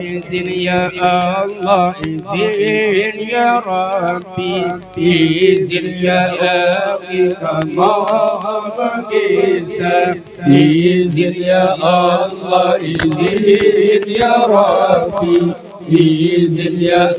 إذن يا الله إذن يا ربي إذن يا أخي كما بقيسا إذن يا الله إذن يا ربي إذن يا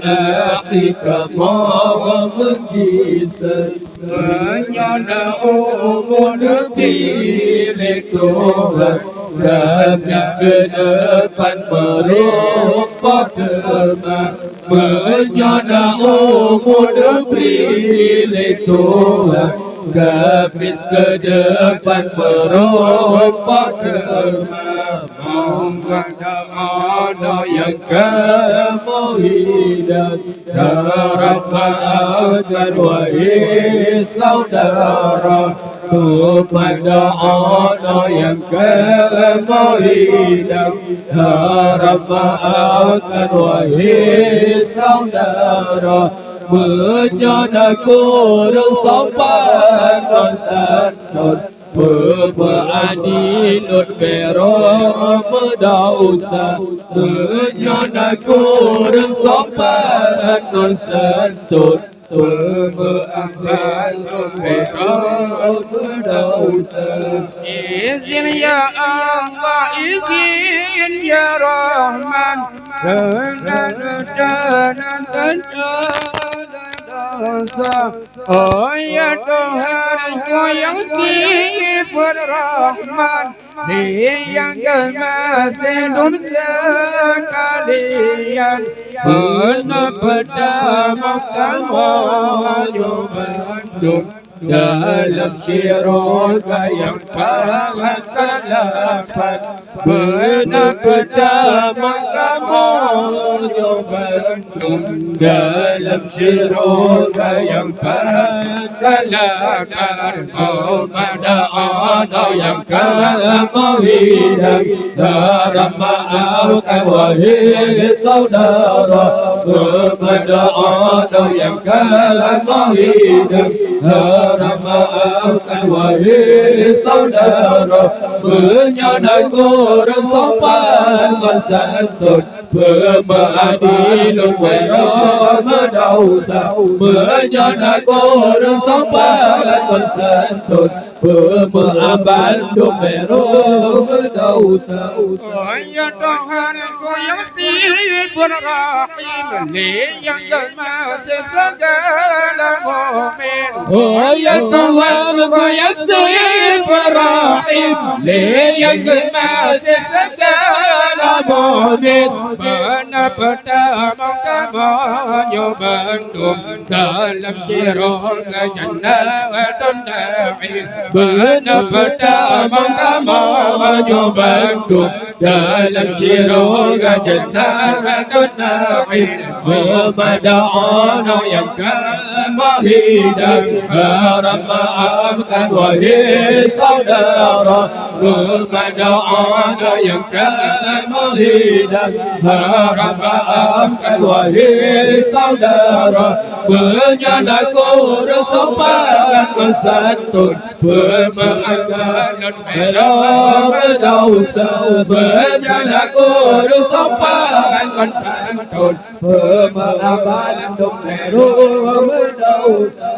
أخي كما بقيسا Menyana umur pilih Tuhan Gamis ke depan merupakan teman Menyana umur pilih Tuhan Gamis ke depan merupakan teman Mungkada ada yang kamu hidup Darab maafkan wahai saudara Kepada anak yang kamu hidup Darab maafkan wahai saudara Menyana kurung sopan konsert Beranilut berok berdausa Menyana kurang sopan non sentut Beranilut berok berdausa Izin ya Allah, izin ya Rahman Oh ya Tuhanku yang sifat Rahman Dia yang masih hidup sekalian Benar pertama kamu bantu dalam syurga yang paling terdapat Benar pertama kamu bantu dalam syurga yang paling terdapat Kepada anak yang kamu hidup Darab maafkan wahai saudara Kepada anak yang kamu hidup Darab maafkan wahai saudara Menyana kurang sopan bersantun Beradilut wajah berdausa Menyana kurang sopan bersantun Berabandung merah berdausa Ya Tuhanku yang sifat rahim Yang masih segala mu'min Ya Tuhanku yang sifat rahim Yang masih segala mu'min Benar pertama kamu bantu dalam syurga jannatul na'im Benar pertama kamu bantu dalam syurga jannatul na'im Kepada anak yang kamu hidup Harap maafkan wahai saudara Kepada anak yang kamu hidup Harap maafkan wahai saudara Menyana kurang sopan bersantun Bermaafkan merah berdausa Menyana kurang sopan bersantun Bermaafkan merah berdausa